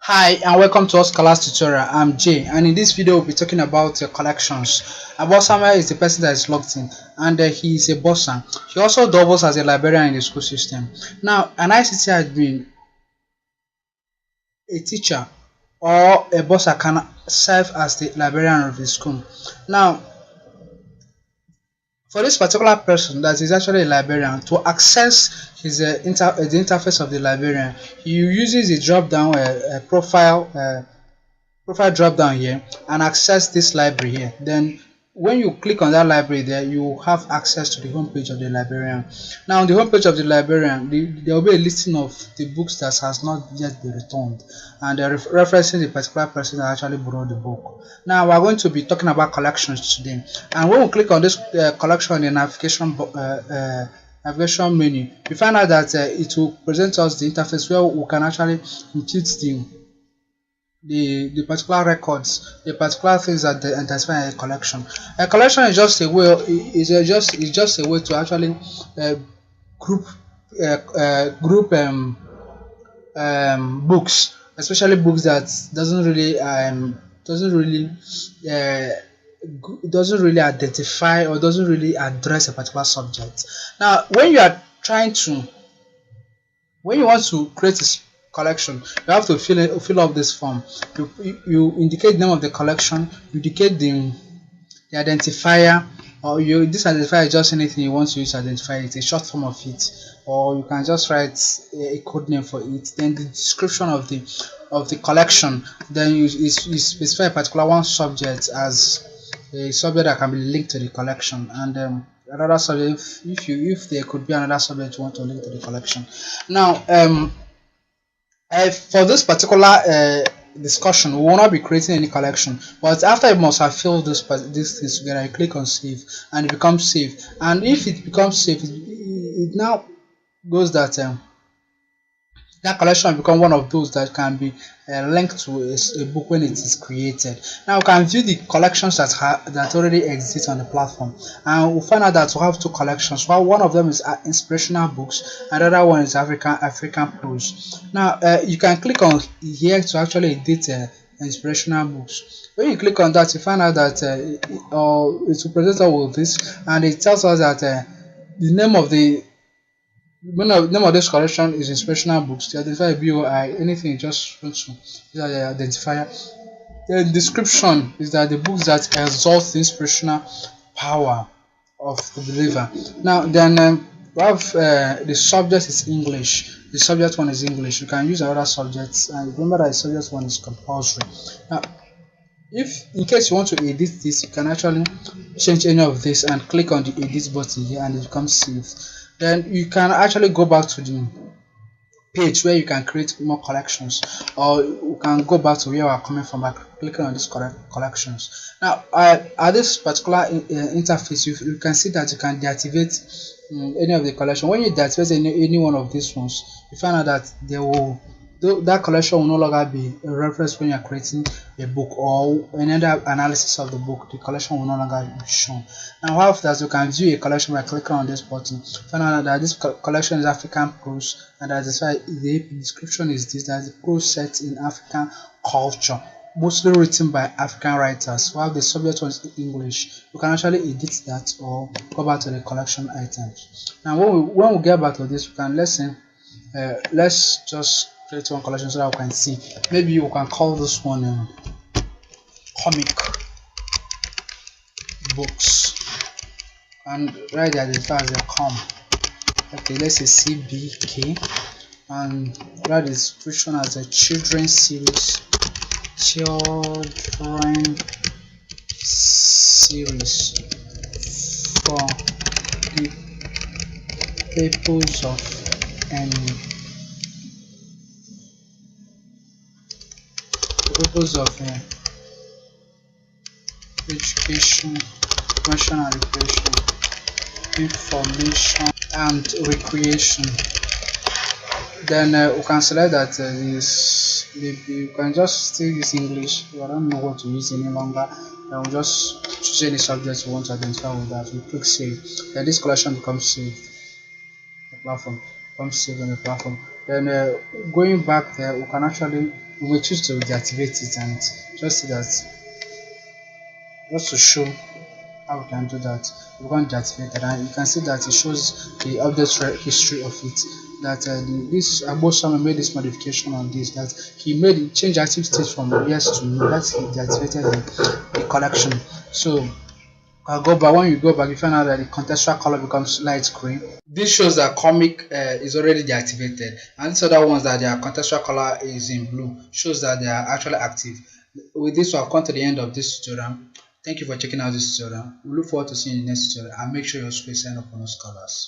Hi and welcome to Oscar's tutorial. I'm Jay, and in this video we'll be talking about collections. A Bursar is the person that is logged in, and he is a Bursar. He also doubles as a librarian in the school system. Now, an ICT admin, a teacher, or a Bursar can serve as the librarian of the school. Now, for this particular person that is actually a librarian, to access the interface of the librarian, he uses the drop down profile drop down here and access this library here. Then when you click on that library there, you have access to the home page of the librarian. Now on the home page of the librarian, there will be a listing of the books that has not yet been returned, and they're referencing the particular person that actually borrowed the book. Now we're going to be talking about collections today, and when we click on this collection in the navigation menu, we find out that it will present us the interface where we can actually impute the particular records, the particular things that they identify a collection. A collection is just a way is just a way to actually uh, group books, especially books that uh, doesn't really identify or doesn't really address a particular subject. Now when you are trying to when you want to create a collection, you have to fill up this form. You indicate the name of the collection, you indicate the identifier, or this identifier is just anything you want to use to identify it, a short form of it, or you can just write a code name for it. Then the description of the collection, then you specify a particular one subject as a subject that can be linked to the collection, and another subject if there could be another subject you want to link to the collection. Now for this particular discussion, we will not be creating any collection, but after you must have filled these things together, you click on save and it becomes saved. And if it becomes saved, it now goes that that collection will become one of those that can be linked to a book when it is created. Now we can view the collections that already exist on the platform, and we'll find out that we have two collections. One of them is inspirational books, and the other one is African prose. Now you can click on here to actually edit inspirational books. When you click on that, you find out that it will present us with this, and it tells us that the name of this collection is inspirational books. The identifier BOI, anything you just want to use the identifier. The description is that the books that exalt the inspirational power of the believer. Now then we have the subject is English. The subject one is English. You can use other subjects, and remember that the subject one is compulsory. Now if in case you want to edit this, you can actually change any of this and click on the edit button here, and it becomes saved. Then you can actually go back to the page where you can create more collections, or you can go back to where you are coming from by clicking on these collections. Now at this particular interface, you can see that you can deactivate any of the collection. When you deactivate any one of these ones, you find out that that collection will no longer be a reference when you are creating a book or any other analysis of the book. The collection will no longer be shown. Now after that, you can view a collection by clicking on this button. Find out that this collection is African prose, and that is why the description is this: that the prose set in African culture, mostly written by African writers, while the subject was in English. You can actually edit that or go back to the collection items. Now when we get back to this, we can let's just create one collection so that we can see. Maybe you can call this one comic books, and write the identifier as a com. Okay, let's say CBK, and write the description as a children series for the purpose of education, information and recreation. Then we can select that you can just still use English. I don't know what to use any longer. We'll just choose any subject you want to identify with that. We click save. Then this collection becomes saved. The platform becomes saved on the platform. Then going back there, we can actually we may choose to deactivate it and just see that, just to show how we can do that. We're going to deactivate it, and you can see that it shows the update history of it. That this Bursar made this modification on this, that he made it change active state from yes to no, that he deactivated the collection. So I'll go back. When you go back, you find out that the contextual color becomes light green. This shows that comic is already deactivated, and these other ones that their contextual color is in blue shows that they are actually active. With this, we have come to the end of this tutorial. Thank you for checking out this tutorial. We look forward to seeing you in the next tutorial, and make sure your screen sign up on those colors.